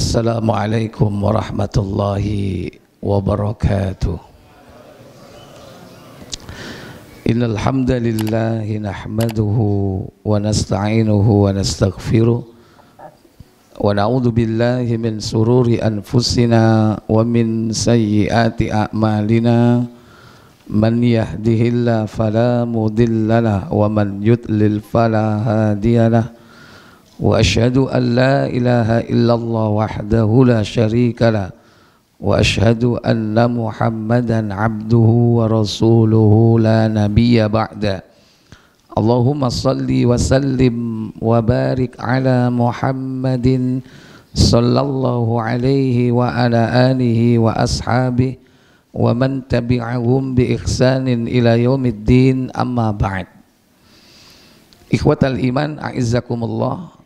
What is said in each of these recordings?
Assalamualaikum warahmatullahi wabarakatuh. Innal hamdalillah nahmaduhu wa nasta'inuhu wa nastaghfiruh wa na'udzu billahi min sururi anfusina wa min sayyiati a'malina. Man yahdihillahu fala mudhillalah wa man yudlil fala hadiyalah. Wa asyhadu an la ilaha illallah wahdahu la syarikalah wa asyhadu anna Muhammadan abduhu wa rasuluhu la nabiyya ba'da. Allahumma salli wa sallim wa barik ala Muhammadin sallallahu alaihi wa ala alihi wa ashabihi wa man tabi'ahum bi ihsanin ila yaumiddin, amma ba'd. Ikhwatal iman, a'izzakumullah.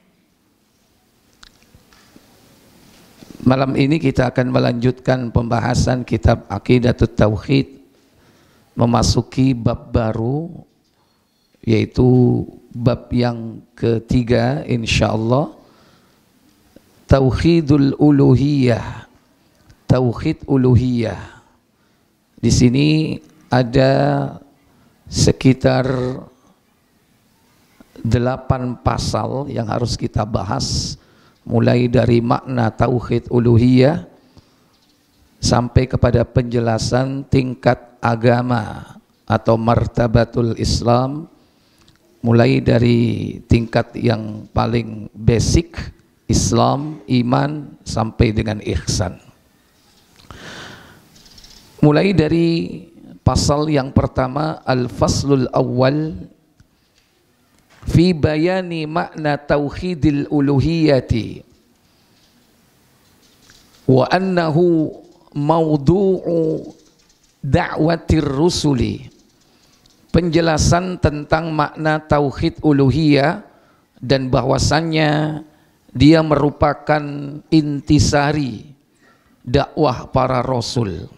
Malam ini kita akan melanjutkan pembahasan kitab Aqidatut Tauhid, memasuki bab baru, yaitu bab yang ketiga insyaallah, Tauhidul Uluhiyah, Tauhid Uluhiyah. Di sini ada sekitar 8 pasal yang harus kita bahas, mulai dari makna tauhid uluhiyah sampai kepada penjelasan tingkat agama atau martabatul Islam, mulai dari tingkat yang paling basic Islam, iman, sampai dengan ihsan. Mulai dari pasal yang pertama, al-faslul awal fi bayani makna tauhidil uluhiyati wa annahu maudu'u da'watir rusuli. Penjelasan tentang makna tauhid uluhiyah dan bahwasannya dia merupakan intisari dakwah para rasul.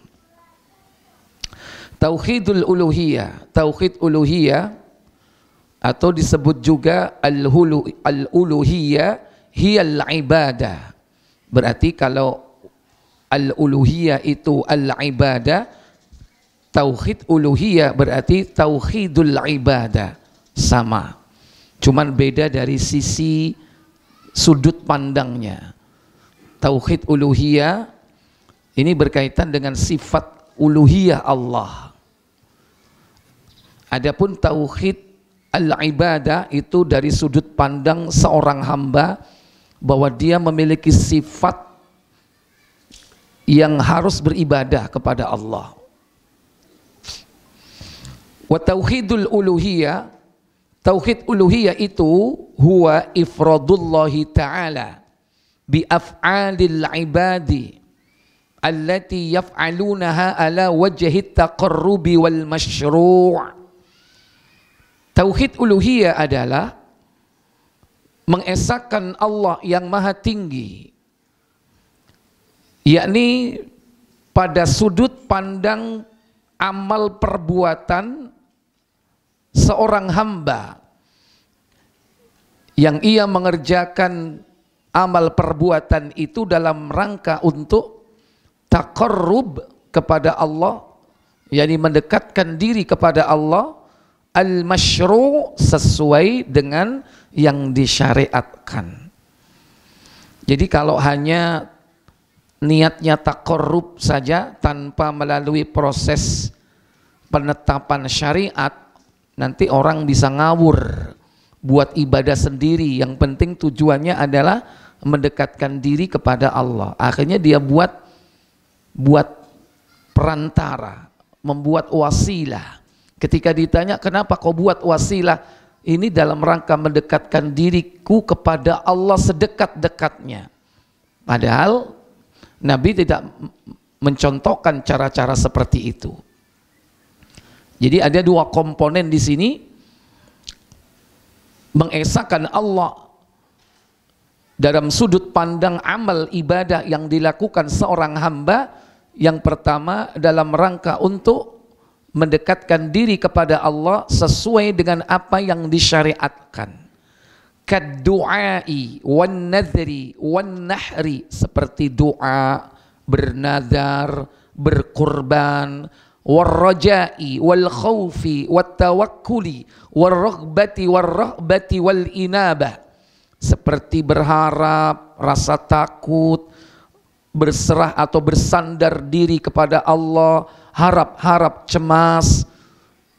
Tauhidul uluhiyah, tauhid uluhiyah atau disebut juga al-uluhiyah hiyal ibadah. Berarti kalau al-uluhiyah itu al-ibadah, tauhid uluhiyah berarti tauhidul ibadah, sama. Cuman beda dari sisi sudut pandangnya. Tauhid uluhiyah ini berkaitan dengan sifat uluhiyah Allah. Adapun tauhid al-ibadah itu dari sudut pandang seorang hamba, bahwa dia memiliki sifat yang harus beribadah kepada Allah. Wa tauhidul uluhiyah, tauhid uluhiyah itu huwa ifradullahi ta'ala bi af'alil ibadi allati yaf'alunaha ala wajhi taqarrubi wal masyru'. Tauhid uluhiyah adalah mengesahkan Allah yang maha tinggi, yakni pada sudut pandang amal perbuatan seorang hamba yang ia mengerjakan amal perbuatan itu dalam rangka untuk taqarrub kepada Allah, yakni mendekatkan diri kepada Allah, al-masyru' sesuai dengan yang disyariatkan. Jadi kalau hanya niatnya taqarrub saja tanpa melalui proses penetapan syariat, nanti orang bisa ngawur buat ibadah sendiri. Yang penting tujuannya adalah mendekatkan diri kepada Allah. Akhirnya dia buat perantara, membuat wasilah. Ketika ditanya kenapa kau buat wasilah, ini dalam rangka mendekatkan diriku kepada Allah sedekat-dekatnya. Padahal Nabi tidak mencontohkan cara-cara seperti itu. Jadi ada 2 komponen di sini, mengesahkan Allah dalam sudut pandang amal ibadah yang dilakukan seorang hamba. Yang pertama dalam rangka untuk mendekatkan diri kepada Allah sesuai dengan apa yang disyariatkan. kaddu'ai wan nadhri wan nahri, seperti doa, bernadar, berkurban, warrajai wal khaufi wat tawakkuli warraghbati warrahbati wal inabah, seperti berharap, rasa takut, berserah atau bersandar diri kepada Allah, harap-harap, cemas,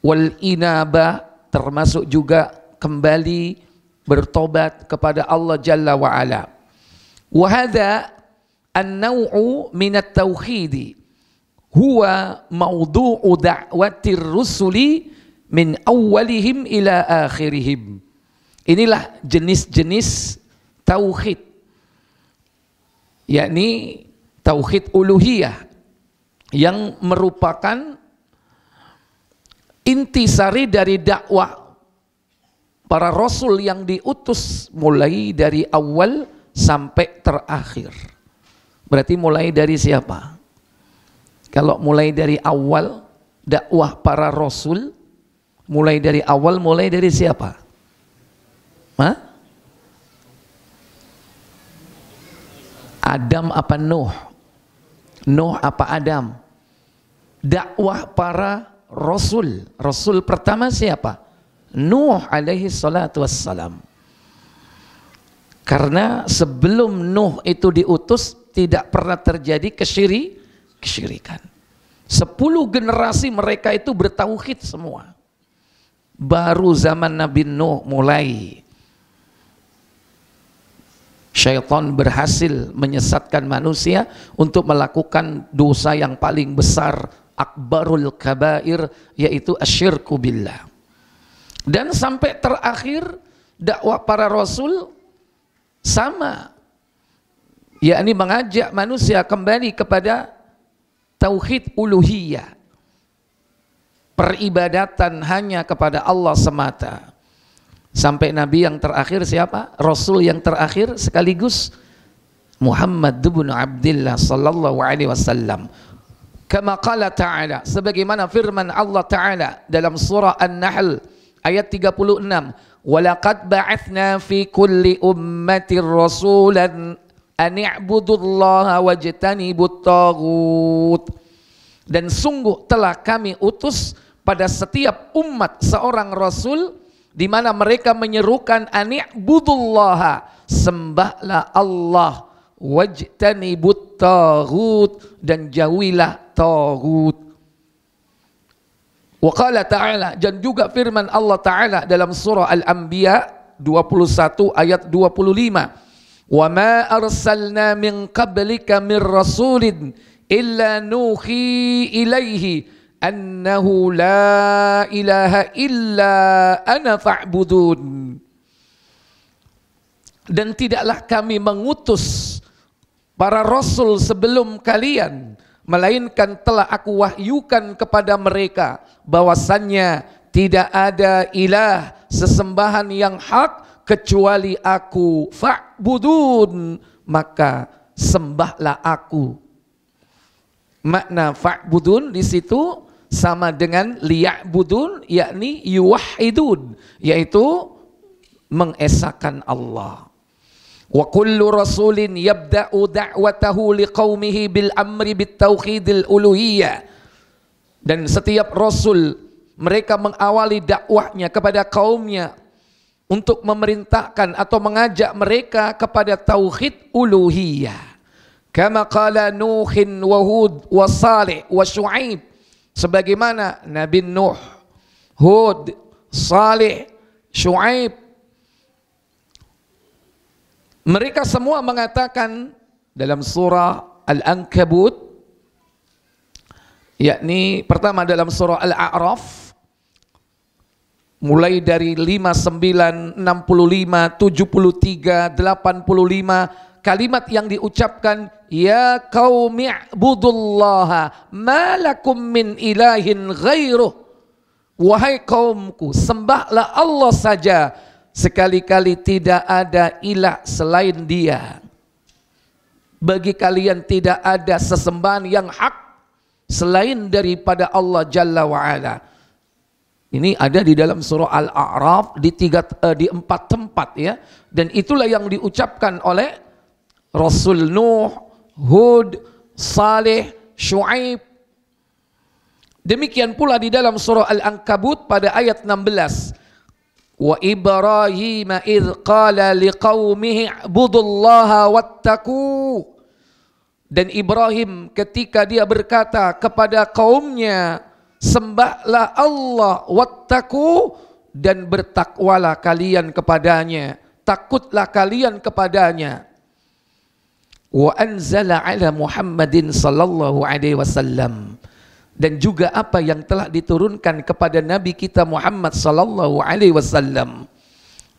wal inabah, termasuk juga kembali bertobat kepada Allah Jalla wa Ala. Wa hadza an-naw'u min at-tauhid huwa mawdu'u da'watir rusuli min awwalihim ila akhirihim. Inilah jenis-jenis tauhid, yakni tauhid uluhiyah, yang merupakan intisari dari dakwah para rasul yang diutus mulai dari awal sampai terakhir. Berarti mulai dari siapa? Kalau mulai dari awal dakwah para rasul, mulai dari awal, mulai dari siapa? Hah? Adam apa Nuh? Nuh apa Adam? Dakwah para rasul. Rasul pertama siapa? Nuh alaihi salatu wassalam. Karena sebelum Nuh itu diutus tidak pernah terjadi kesyirikan. 10 generasi mereka itu bertauhid semua. Baru zaman Nabi Nuh mulai syaitan berhasil menyesatkan manusia untuk melakukan dosa yang paling besar, akbarul kabair, yaitu asyirku billah. Dan sampai terakhir dakwah para rasul sama, yakni mengajak manusia kembali kepada tauhid uluhiyah, peribadatan hanya kepada Allah semata. Sampai Nabi yang terakhir siapa? Rasul yang terakhir sekaligus Muhammad bin Abdullah sallallahu alaihi wasallam. Kama qala ta'ala, sebagaimana firman Allah Ta'ala dalam surah An-Nahl ayat 36, walaqad ba'athna fi kulli ummatin rasulan an i'budullaha wajtanibut taghut. Dan sungguh telah kami utus pada setiap umat seorang rasul di mana mereka menyerukan an i'budullaha, sembahlah Allah, wajtanibut taghut, dan jauhilah taghut. Wa qala ta'ala, dan juga firman Allah Ta'ala dalam surah Al-Anbiya 21 ayat 25, wa ma arsalna min qablika min rasulin illa nuhi ilaihi annahu la ilaha illa ana fa'budun. Dan tidaklah kami mengutus para rasul sebelum kalian, melainkan telah aku wahyukan kepada mereka bahwasannya tidak ada ilah sesembahan yang hak kecuali aku, fa'budun, maka sembahlah aku. Makna fa'budun di situ sama dengan liya'budun, yakni yuwahidun, yaitu mengesahkan Allah. Wa kullu rasulin yabda'u da'watahu liqaumihi bil amri bit tauhidil uluhiyah. Dan setiap rasul mereka mengawali dakwahnya kepada kaumnya untuk memerintahkan atau mengajak mereka kepada tauhid uluhiyah. Kama qala Nuhin wa Hud wa Salih wa Syu'aib, sebagaimana Nabi Nuh, Hud, Salih, Syu'aib, mereka semua mengatakan dalam surah Al-Ankabut, yakni pertama dalam surah Al-A'raf mulai dari 59, 65, 73, 85, kalimat yang diucapkan, ya qaumi i'budullaha ma lakum min ilahin ghairuh, wahai kaumku, sembahlah Allah saja, sekali-kali tidak ada ilah selain Dia. Bagi kalian tidak ada sesembahan yang hak selain daripada Allah Jalla wa'ala. Ini ada di dalam surah Al-A'raf di 4 tempat ya. Dan itulah yang diucapkan oleh Rasul Nuh, Hud, Saleh, Syuaib. Demikian pula di dalam surah Al-Ankabut pada ayat 16. Wa Ibrahim idh qala liqaumihi ibudullaha wattaqu. Dan Ibrahim ketika dia berkata kepada kaumnya, sembahlah Allah, wattaqu, dan bertakwalah kalian kepadanya, takutlah kalian kepadanya. Wa anzala ala Muhammadin sallallahu alaihi wasallam, dan juga apa yang telah diturunkan kepada Nabi kita Muhammad sallallahu alaihi wasallam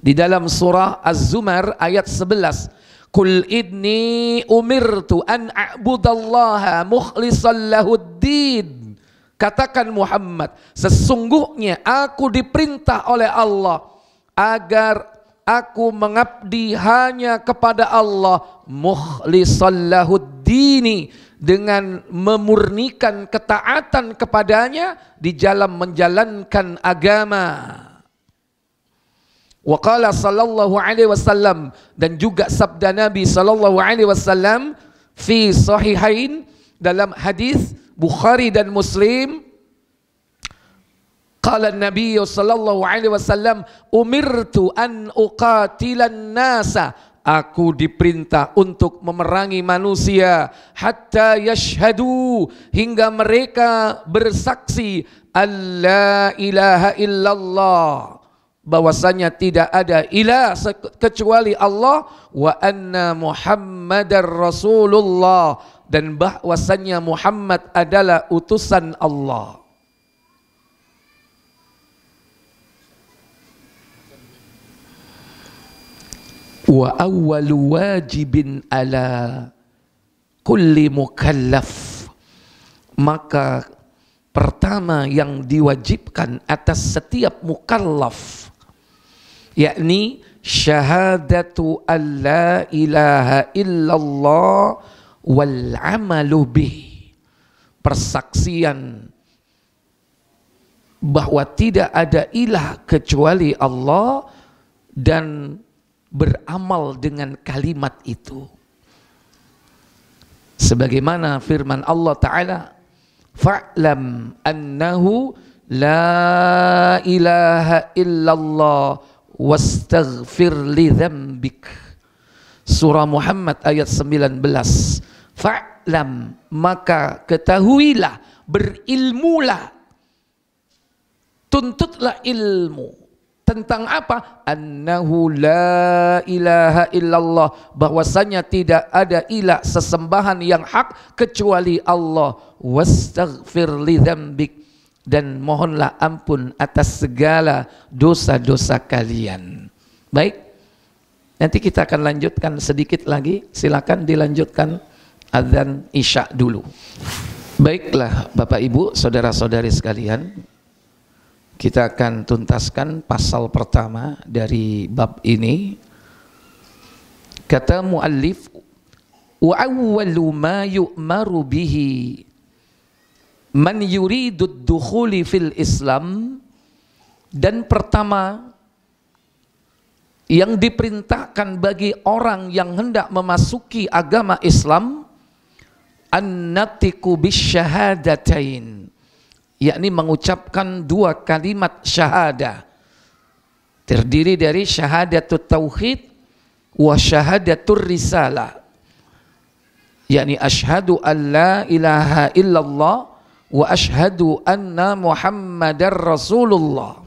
di dalam surah Az-Zumar ayat 11. Qul inni umirtu an a'budallaha mukhlishan lahuddin. Katakan Muhammad, sesungguhnya aku diperintah oleh Allah agar aku mengabdi hanya kepada Allah mukhlishan lahuddini, dengan memurnikan ketaatan kepadanya di dalam menjalankan agama. Wa qala sallallahu alaihi wasallam, dan juga sabda Nabi sallallahu alaihi wasallam fi sahihain, dalam hadis Bukhari dan Muslim, qala Nabi sallallahu alaihi wasallam umirtu an uqatilan nasa, aku diperintah untuk memerangi manusia hatta yashhadu, hingga mereka bersaksi alla ilaha illallah, bahwasanya tidak ada ilah kecuali Allah, wa anna Muhammadar Rasulullah, dan bahwasanya Muhammad adalah utusan Allah. Wa awwalu wajibin ala kulli mukallaf, maka pertama yang diwajibkan atas setiap mukallaf, yakni syahadatu an la ilaha illallah wal amalu bih, persaksian bahwa tidak ada ilah kecuali Allah dan beramal dengan kalimat itu. Sebagaimana firman Allah Ta'ala, fa'lam annahu la ilaha illallah wastaghfir li dzambik. Surah Muhammad ayat 19. Fa'lam, maka ketahuilah, berilmulah, tuntutlah ilmu. Tentang apa? Annahu la ilaha illallah, bahwasanya tidak ada ilah sesembahan yang hak kecuali Allah. Wastaghfir li dzambik, dan mohonlah ampun atas segala dosa-dosa kalian. Baik, nanti kita akan lanjutkan sedikit lagi. Silakan dilanjutkan azan Isya dulu. Baiklah Bapak Ibu, saudara-saudari sekalian, kita akan tuntaskan pasal pertama dari bab ini. Kata muallif, wa awwalu ma yu'maru bihi man yuridu ad-dukhuli fil Islam, dan pertama yang diperintahkan bagi orang yang hendak memasuki agama Islam, an-natiqu bisyahadatain, yakni mengucapkan dua kalimat syahadah, terdiri dari syahadatut tauhid wa syahadatur risalah, yakni asyhadu an la ilaha illallah wa asyhadu anna Muhammadar Rasulullah.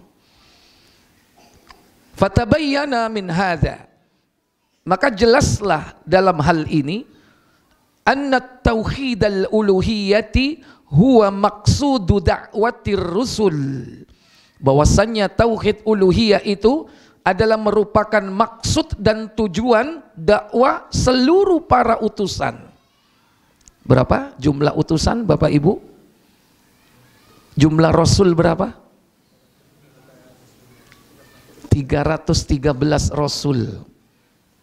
Fatabayyana min hadza, maka jelaslah dalam hal ini, anna tauhid al-uluhiyyati huwa maqsudu da'watir rusul, bahwasannya tauhid uluhiyah itu adalah merupakan maksud dan tujuan dakwah seluruh para utusan. Berapa jumlah utusan Bapak Ibu? Jumlah rasul berapa? 313 rasul.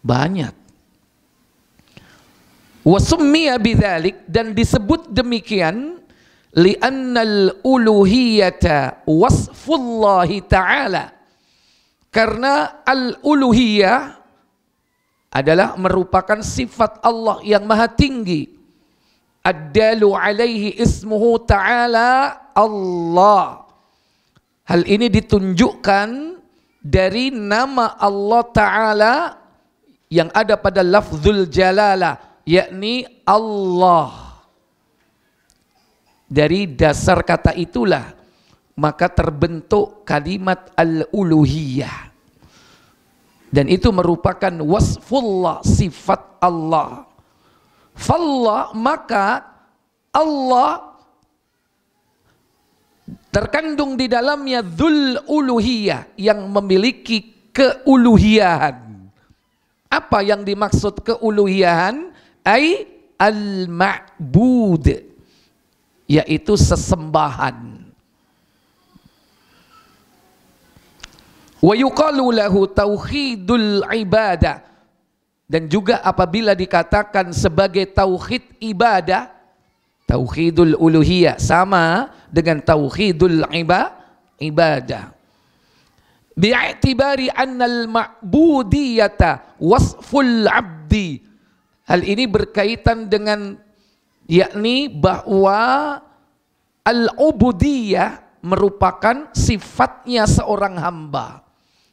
Banyak. Wa summiya bidzalik, dan disebut demikian li'annal uluhiyata wasfullahi ta'ala, karena al-uluhiyah adalah merupakan sifat Allah yang maha tinggi. Ad-dalu alaihi ismuhu ta'ala Allah. Hal ini ditunjukkan dari nama Allah Ta'ala yang ada pada lafzul jalalah, yakni Allah. Dari dasar kata itulah maka terbentuk kalimat al-uluhiyah. Dan itu merupakan wasfullah, sifat Allah. Fallah, maka Allah terkandung di dalamnya dzul uluhiyah, yang memiliki keuluhiyahan. Apa yang dimaksud keuluhiyahan? Ai al-ma'bud, yaitu sesembahan. Wa yuqalu lahu tauhidul ibadah. Dan juga apabila dikatakan sebagai tauhid ibadah, tauhidul uluhiyah sama dengan tauhidul ibadah. Bi'atibari annal ma'budiyata wasful abdi. Hal ini berkaitan dengan yakni bahwa al-ubudiyah merupakan sifatnya seorang hamba.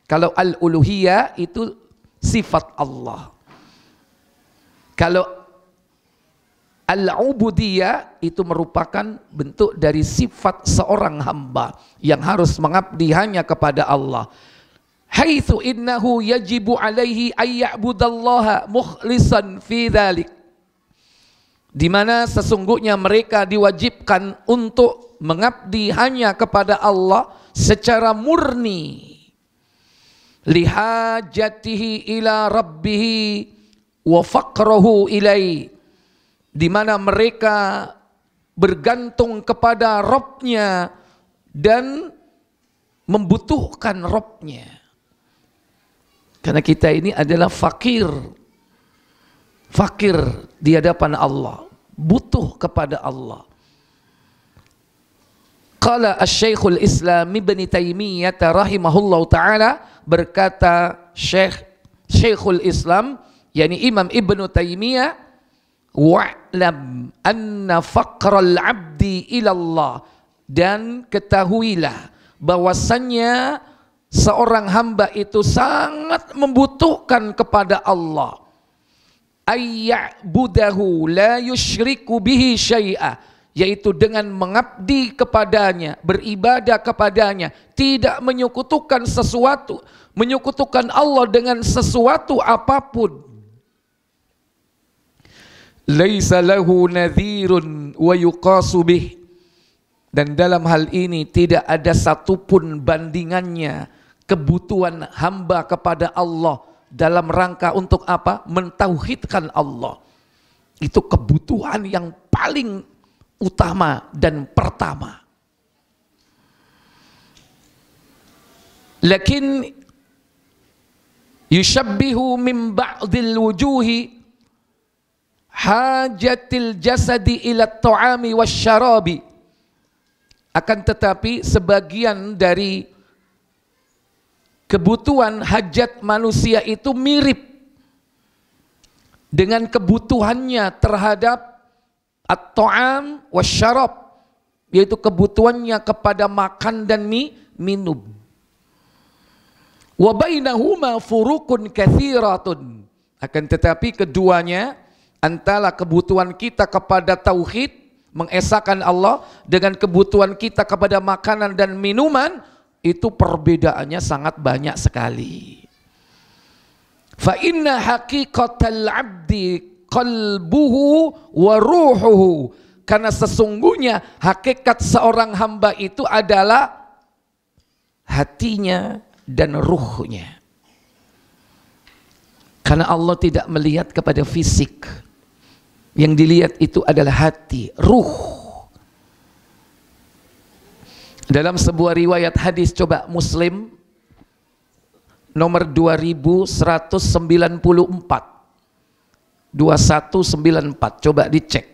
Kalau al-uluhiyah itu sifat Allah. Kalau al-ubudiyah itu merupakan bentuk dari sifat seorang hamba yang harus mengabdi hanya kepada Allah. Haitsu innahu yajibu alaihi ay ya'budallaha mukhlishan fi dzalik. Di mana sesungguhnya mereka diwajibkan untuk mengabdi hanya kepada Allah secara murni. Lihajatihi ila rabbihi wa faqrahu ilai, di mana mereka bergantung kepada Rabb-nya dan membutuhkan Rabb-nya. Karena kita ini adalah fakir di hadapan Allah, butuh kepada Allah. Qala asy-Syekhul Islam Ibnu Taimiyah rahimahullahu taala, berkata Syekhul Islam yakni Imam Ibnu Taimiyah, wa'lam anna faqral abdi ilallah, dan ketahuilah bahwasannya seorang hamba itu sangat membutuhkan kepada Allah. Ayya'budahu la yusyriku bihi syai'a, yaitu dengan mengabdi kepadanya, beribadah kepadanya, tidak menyekutukan sesuatu, menyekutukan Allah dengan sesuatu apapun. Laisa lahu nadhirun wa yuqasu bih, dan dalam hal ini tidak ada satupun bandingannya kebutuhan hamba kepada Allah dalam rangka untuk apa? Mentauhidkan Allah. Itu kebutuhan yang paling utama dan pertama. Lakin yushabbihu min ba'dil wujuhi hajatil jasadi ila ta'ami wasyarabi. Akan tetapi sebagian dari kebutuhan hajat manusia itu mirip dengan kebutuhannya terhadap at-ta'am wasyarab, yaitu kebutuhannya kepada makan dan minum. Wa bainahuma furukun katsiratun. Akan tetapi keduanya, antara kebutuhan kita kepada tauhid, mengesahkan Allah, dengan kebutuhan kita kepada makanan dan minuman, itu perbedaannya sangat banyak sekali. Fa inna haqiqatal abdi qalbuhu wa ruhuhu, karena sesungguhnya hakikat seorang hamba itu adalah hatinya dan ruhnya. Karena Allah tidak melihat kepada fisik, yang dilihat itu adalah hati, ruh. Dalam sebuah riwayat hadis, coba Muslim nomor 2194, 2194, coba dicek,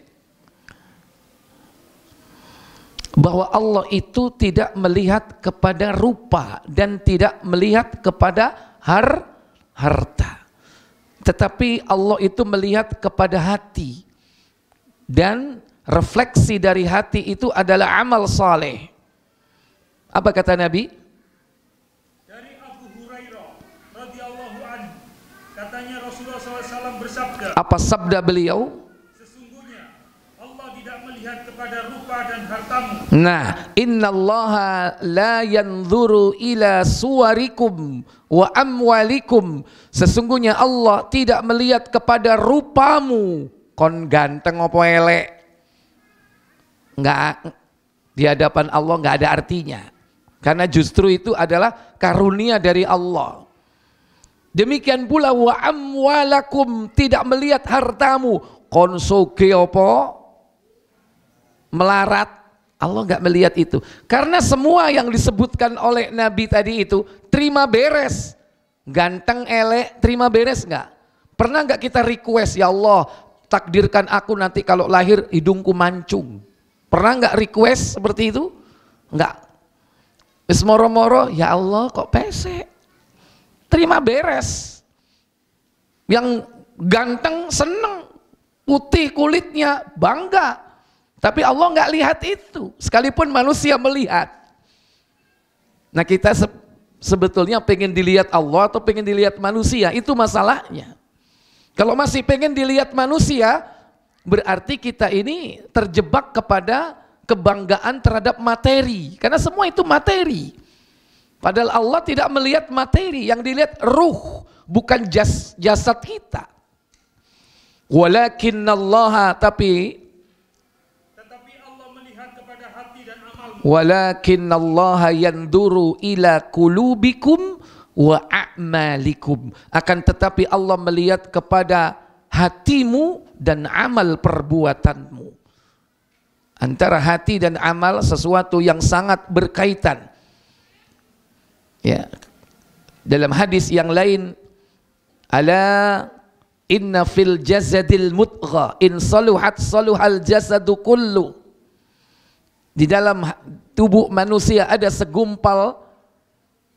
bahwa Allah itu tidak melihat kepada rupa dan tidak melihat kepada harta. Tetapi Allah itu melihat kepada hati, dan refleksi dari hati itu adalah amal saleh. Apa kata Nabi? Dari Abu Hurairah radhiyallahu anhu, katanya Rasulullah SAW bersabda. Apa sabda beliau? Sesungguhnya Allah tidak melihat kepada rupa dan hartamu. Nah, innallaha la yanzuru ila suwarikum wa amwalikum. Sesungguhnya Allah tidak melihat kepada rupamu, kon ganteng opo elek. Enggak, di hadapan Allah enggak ada artinya. Karena justru itu adalah karunia dari Allah. Demikian pula wa amwalakum, tidak melihat hartamu, kon soge opo melarat. Allah enggak melihat itu. Karena semua yang disebutkan oleh Nabi tadi itu terima beres. Ganteng, elek, terima beres enggak? Pernah enggak kita request, ya Allah, takdirkan aku nanti kalau lahir hidungku mancung? Pernah enggak request seperti itu? Enggak. Wis moro-moro, ya Allah kok pesek. Terima beres. Yang ganteng seneng, putih kulitnya bangga. Tapi Allah enggak lihat itu, sekalipun manusia melihat. Nah, kita sebetulnya pengen dilihat Allah atau pengen dilihat manusia, itu masalahnya. Kalau masih pengen dilihat manusia, berarti kita ini terjebak kepada kebanggaan terhadap materi, karena semua itu materi. Padahal Allah tidak melihat materi, yang dilihat ruh, bukan jasad kita. Walakinnallaha, tetapi Allah melihat kepada hati dan amalmu. Walakinallaha yanduru ila qulubikum wa a'malikum. Akan tetapi Allah melihat kepada hatimu dan amal perbuatanmu. Antara hati dan amal sesuatu yang sangat berkaitan. Ya. Dalam hadis yang lain, ala inna fil jasadil mudghah in saluhat saluhal jasadu kullu. Di dalam tubuh manusia ada segumpal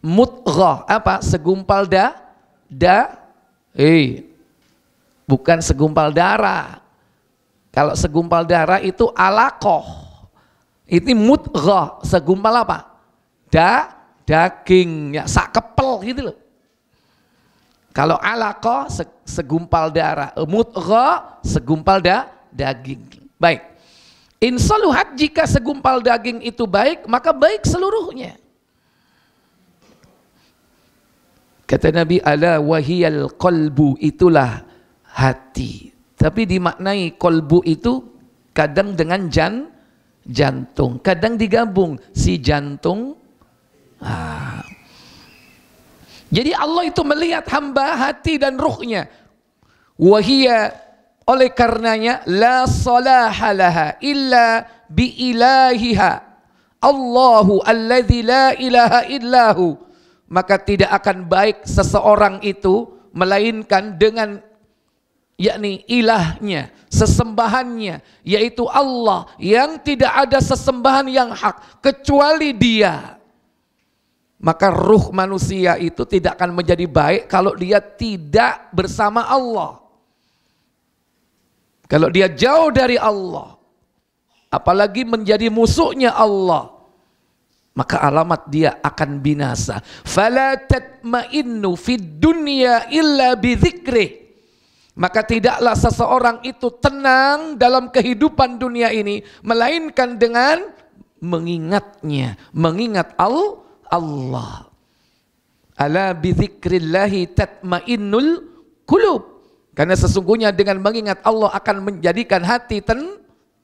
mudghah. Apa? Segumpal bukan segumpal darah. Kalau segumpal darah itu alaqah. Ini mudghah, segumpal apa? Daging, ya, sak kepel gitu loh. Kalau alaqah segumpal darah, mudghah segumpal daging. Baik. Insaluhat, jika segumpal daging itu baik, maka baik seluruhnya. Kata Nabi, ala wahiyal qalbu, itulah hati. Tapi dimaknai qalbu itu kadang dengan jantung, kadang digabung si jantung. Jadi Allah itu melihat hamba hati dan ruhnya. Wahia, oleh karenanya la salaha laha illa bi ilahiha Allahu alladzi la ilaha illahu. Maka tidak akan baik seseorang itu melainkan dengan yakni ilahnya, sesembahannya, yaitu Allah yang tidak ada sesembahan yang hak kecuali Dia. Maka ruh manusia itu tidak akan menjadi baik kalau dia tidak bersama Allah. Kalau dia jauh dari Allah, apalagi menjadi musuhnya Allah, maka alamat dia akan binasa. Fala tatma'innu fid dunya illa bi dzikrih. Maka tidaklah seseorang itu tenang dalam kehidupan dunia ini melainkan dengan mengingatnya, mengingat Allah. Ala bi dzikrillahi tatmainnul qulub. Karena sesungguhnya dengan mengingat Allah akan menjadikan hati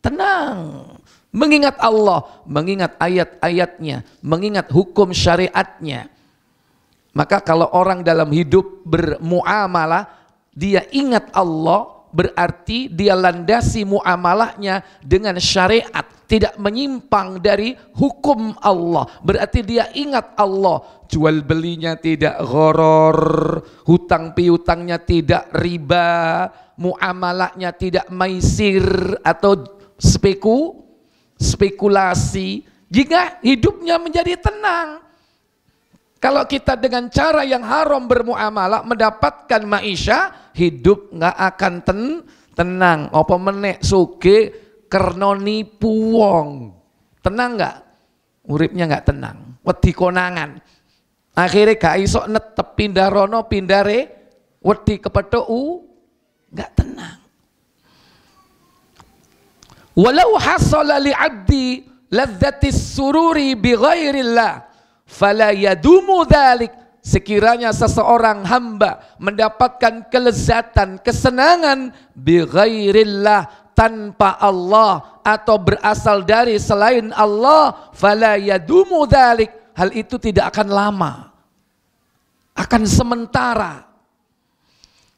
tenang. Mengingat Allah, mengingat ayat-ayatnya, mengingat hukum syariatnya. Maka kalau orang dalam hidup bermuamalah, dia ingat Allah, berarti dia landasi muamalahnya dengan syariat, tidak menyimpang dari hukum Allah. Berarti dia ingat Allah, jual belinya tidak gharar, hutang piutangnya tidak riba, muamalahnya tidak maisir atau spekulasi. Jika hidupnya menjadi tenang, Kalau kita dengan cara yang haram bermuamalah mendapatkan maisha, hidup nggak akan tenang. Apa menek suge karena nipu wong. Tenang nggak? Uripnya nggak tenang. Wedi konangan. Akhirnya gak iso netep pindah rono pindah re. Wedi kepethuk nggak tenang. Walau hasala li 'abdi ladzatis sururi bi ghairillah fala yadumu dzalik. Sekiranya seseorang hamba mendapatkan kelezatan, kesenangan bi ghairillah, tanpa Allah atau berasal dari selain Allah, fala yadumu dzalik, hal itu tidak akan lama, akan sementara.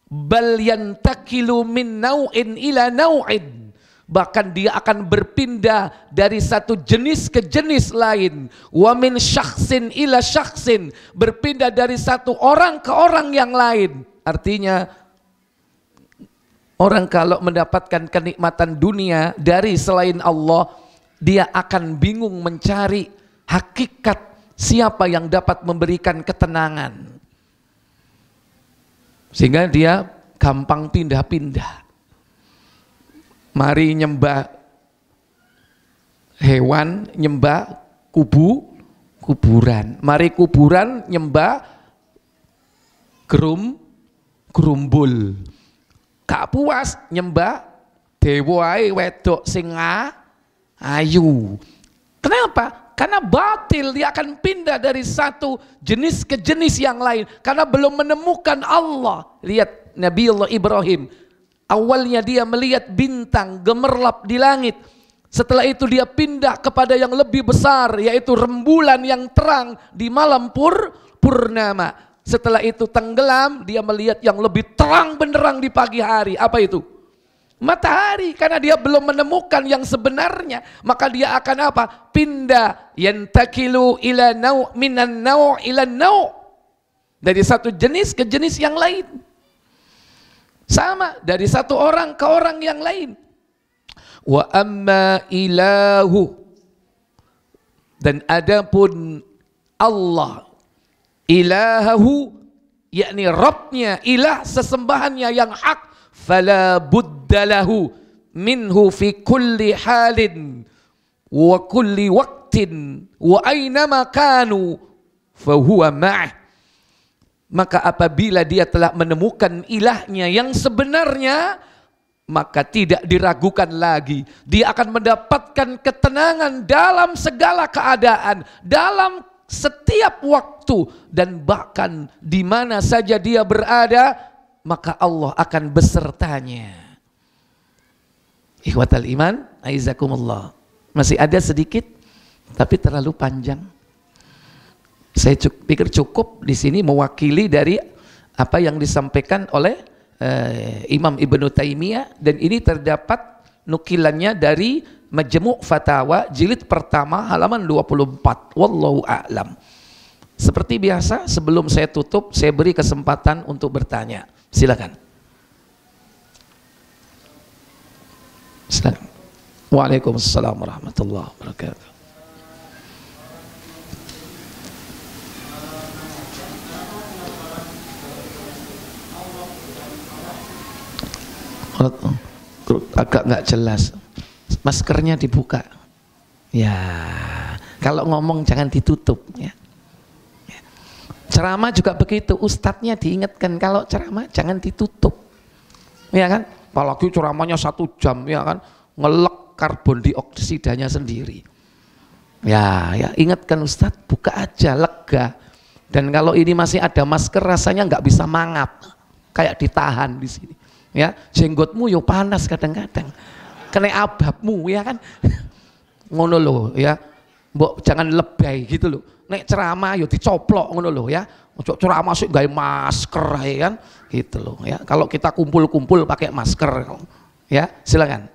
Bal yantakilu min nau'in ila nau'in, bahkan dia akan berpindah dari satu jenis ke jenis lain. Wa min syakhsin ila syakhsin, berpindah dari satu orang ke orang yang lain. Artinya orang kalau mendapatkan kenikmatan dunia dari selain Allah, dia akan bingung mencari hakikat siapa yang dapat memberikan ketenangan, sehingga dia gampang pindah-pindah. Mari nyembah hewan, nyembah kuburan. Mari kuburan nyembah gerumbul. Gak puas nyembah dewa wedok sing ayu. Kenapa? Karena batil, dia akan pindah dari satu jenis ke jenis yang lain karena belum menemukan Allah. Lihat Nabi Allah Ibrahim. Awalnya dia melihat bintang gemerlap di langit. Setelah itu dia pindah kepada yang lebih besar, yaitu rembulan yang terang di malam purnama. Setelah itu tenggelam, dia melihat yang lebih terang benderang di pagi hari. Apa itu? Matahari. Karena dia belum menemukan yang sebenarnya, maka dia akan apa? Pindah. Yantakilu ila nau' minan nau' ila nau'. Dari satu jenis ke jenis yang lain. Sama, dari satu orang ke orang yang lain. Wa amma ilahu, dan adapun Allah, ilahahu, yakni Rabbnya, ilah sesembahannya yang hak, fala buddalahu minhu fi kulli halin wa kulli waqtin wa aynama kanu fahuwa ma'ah. Maka apabila dia telah menemukan ilahnya yang sebenarnya, maka tidak diragukan lagi. Dia akan mendapatkan ketenangan dalam segala keadaan, dalam setiap waktu, dan bahkan di mana saja dia berada, maka Allah akan besertanya. Ikhwatal iman, aizakumullah. Masih ada sedikit, tapi terlalu panjang. Saya pikir cukup di sini mewakili dari apa yang disampaikan oleh Imam Ibnu Taimiyah, dan ini terdapat nukilannya dari Majmu' Fatawa jilid pertama halaman 24. Wallahu a'lam. Seperti biasa, sebelum saya tutup, saya beri kesempatan untuk bertanya. Silakan. Silakan. Waalaikumsalam warahmatullahi wabarakatuh. Agak nggak jelas, maskernya dibuka ya. Kalau ngomong jangan ditutup ya. Ceramah juga begitu, ustadznya diingatkan kalau ceramah jangan ditutup ya kan. Apalagi ceramahnya 1 jam ya kan, ngelek karbon dioksidanya sendiri ya. Ingatkan ustadz, buka aja, lega. Dan kalau ini masih ada masker, rasanya nggak bisa mangap, kayak ditahan di sini. Ya, jenggotmu yo panas kadang-kadang, kena ababmu ya kan, ngono loh ya. Mbok jangan lebay gitu loh. Nek ceramah yo dicoplok ngono loh ya. Ojo ceramah sik gawe masker ya kan, gitu loh ya. Kalau kita kumpul-kumpul pakai masker ya, silakan.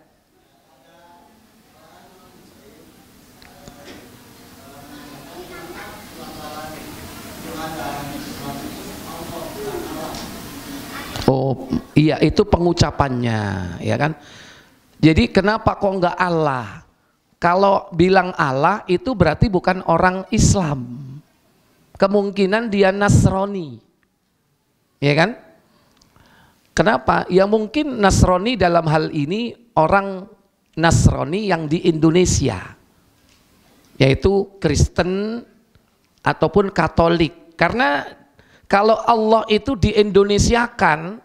Oh iya, itu pengucapannya ya kan. Jadi kenapa kok enggak Allah? Kalau bilang Allah itu berarti bukan orang Islam. kemungkinan dia Nasrani. Ya kan? Kenapa? Ya mungkin Nasrani dalam hal ini orang Nasrani yang di Indonesia, yaitu Kristen ataupun Katolik. Karena kalau Allah itu di Indonesia kan,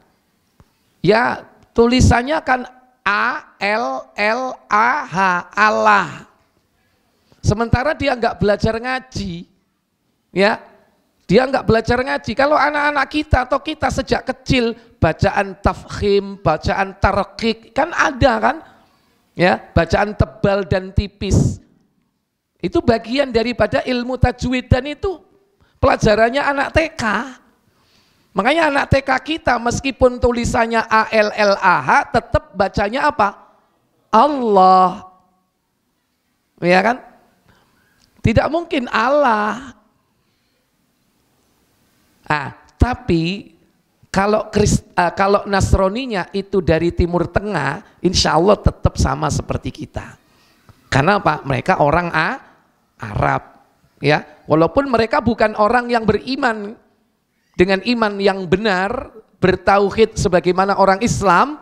ya tulisannya kan A-L-L-A-H, Allah. Sementara dia nggak belajar ngaji, ya, dia nggak belajar ngaji. Kalau anak-anak kita atau kita sejak kecil bacaan tafkhim, bacaan tarqiq kan ada kan, ya, bacaan tebal dan tipis. Itu bagian daripada ilmu tajwid dan itu pelajarannya anak TK. Makanya anak TK kita meskipun tulisannya A-L-L-A-H tetap bacanya apa? Allah. Ya kan? Tidak mungkin Allah. Tapi kalau Nasroninya itu dari Timur Tengah, insya Allah tetap sama seperti kita. Karena apa? Mereka orang Arab. Ya, walaupun mereka bukan orang yang beriman dengan iman yang benar, bertauhid sebagaimana orang Islam,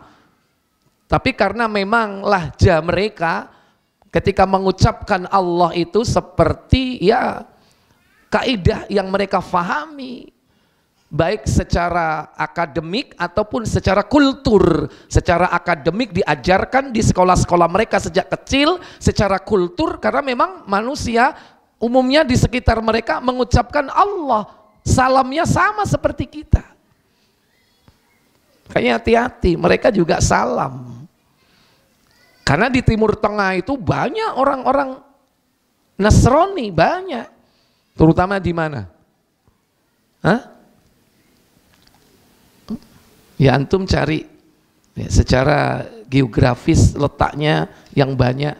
tapi karena memang lahja mereka ketika mengucapkan Allah itu seperti ya kaidah yang mereka fahami, baik secara akademik ataupun secara kultur. Secara akademik diajarkan di sekolah-sekolah mereka sejak kecil, secara kultur karena memang manusia umumnya di sekitar mereka mengucapkan Allah, salamnya sama seperti kita. Kayaknya hati-hati, mereka juga salam. Karena di Timur Tengah itu banyak orang-orang Nasrani, banyak. Terutama di mana? Ya antum cari ya, secara geografis letaknya yang banyak,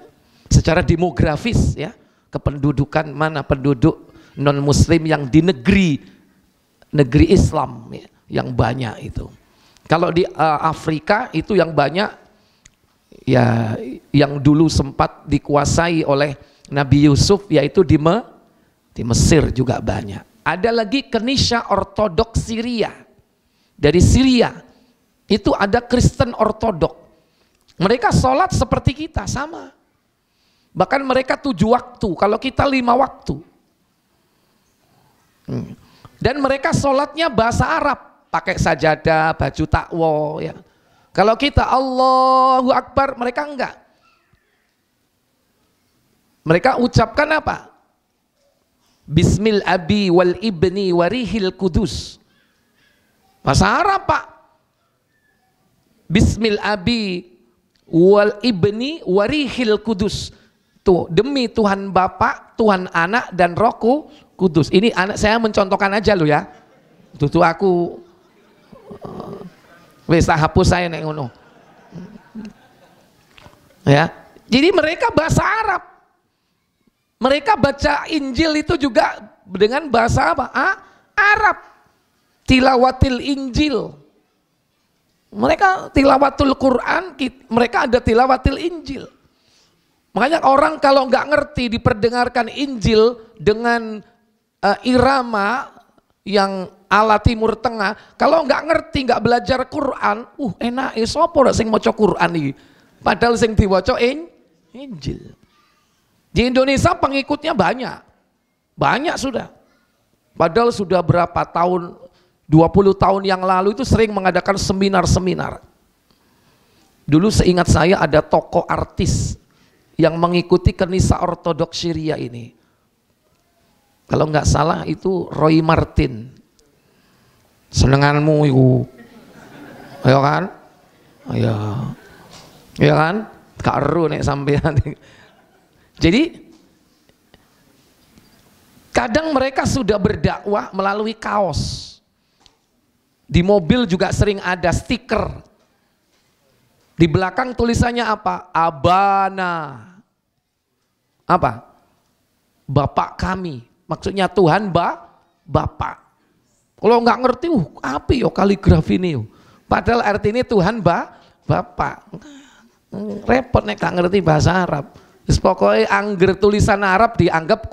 secara demografis ya, kependudukan mana penduduk non muslim yang di negeri Islam ya, yang banyak itu. Kalau di Afrika itu yang banyak ya, yang dulu sempat dikuasai oleh Nabi Yusuf, yaitu di Mesir juga banyak. Ada lagi Kenisha Ortodok Syria, dari Syria itu ada Kristen Ortodok. Mereka sholat seperti kita sama, bahkan mereka 7 waktu, kalau kita 5 waktu. Dan mereka sholatnya bahasa Arab, pakai sajadah, baju takwa ya. Kalau kita Allahu Akbar, mereka enggak. Mereka ucapkan apa? Bismil abi wal ibni warihil kudus. Bahasa Arab Pak. Bismil abi wal ibni warihil kudus. Tuh, demi Tuhan Bapa, Tuhan Anak dan Roh Kudus. Ini anak saya mencontohkan aja loh ya. Tuh aku wes hapus saya nek ngono. Ya. Jadi mereka bahasa Arab. Mereka baca Injil itu juga dengan bahasa apa? Arab. Tilawatil Injil. Mereka tilawatul Quran, mereka ada tilawatil Injil. Makanya orang kalau nggak ngerti diperdengarkan Injil dengan irama yang ala Timur Tengah, kalau nggak ngerti, nggak belajar Quran, enak sapa ora sing maca Quran iki. Padahal sing diwaca Injil. Di Indonesia pengikutnya banyak. Banyak sudah. Padahal sudah berapa tahun, 20 tahun yang lalu itu sering mengadakan seminar-seminar. Dulu seingat saya ada tokoh artis yang mengikuti Kenisah Ortodok Syria ini. Kalau nggak salah itu Roy Martin. Senenganmu itu, ayo kan, ayo, ya kan, karu nek sampean. Jadi kadang mereka sudah berdakwah melalui kaos. Di mobil juga sering ada stiker. Di belakang tulisannya apa? Abana. Apa? Bapak kami. Maksudnya Tuhan Bapak. Kalau nggak ngerti, apa yo kaligrafi ini? Padahal artinya Tuhan Bapak. Repot nek nggak ngerti bahasa Arab. Terus pokoknya angger tulisan Arab dianggap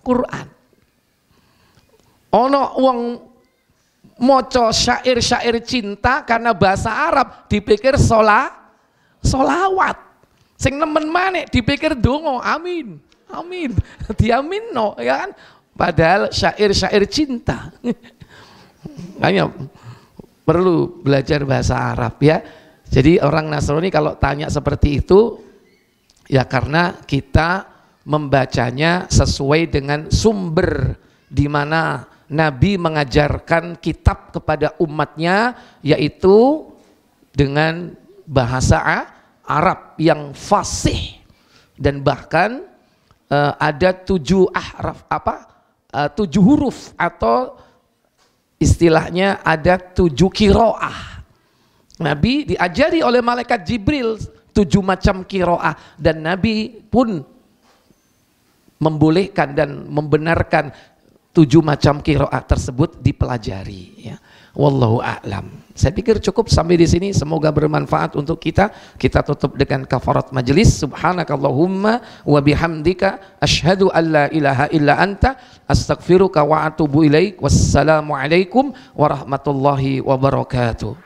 Quran. Ono wong maca syair-syair cinta karena bahasa Arab dipikir solawat. Sing nemen maneh dipikir donga, amin. Amin. Diaminno ya kan? Padahal syair-syair cinta. Hanya perlu belajar bahasa Arab ya. Jadi orang Nasrani kalau tanya seperti itu ya karena kita membacanya sesuai dengan sumber di mana Nabi mengajarkan kitab kepada umatnya, yaitu dengan bahasa Arab yang fasih, dan bahkan ada 7 huruf atau istilahnya ada 7 kiroah. Nabi diajari oleh malaikat Jibril 7 macam kiroah, dan Nabi pun membolehkan dan membenarkan 7 macam qiraat tersebut dipelajari ya. Wallahu a'lam. Saya pikir cukup sampai di sini, semoga bermanfaat untuk kita. Kita tutup dengan kafarat majelis. Subhanakallahumma wa bihamdika asyhadu an la ilaha illa anta astaghfiruka wa atubu ilaik. Wassalamu alaikum warahmatullahi wabarakatuh.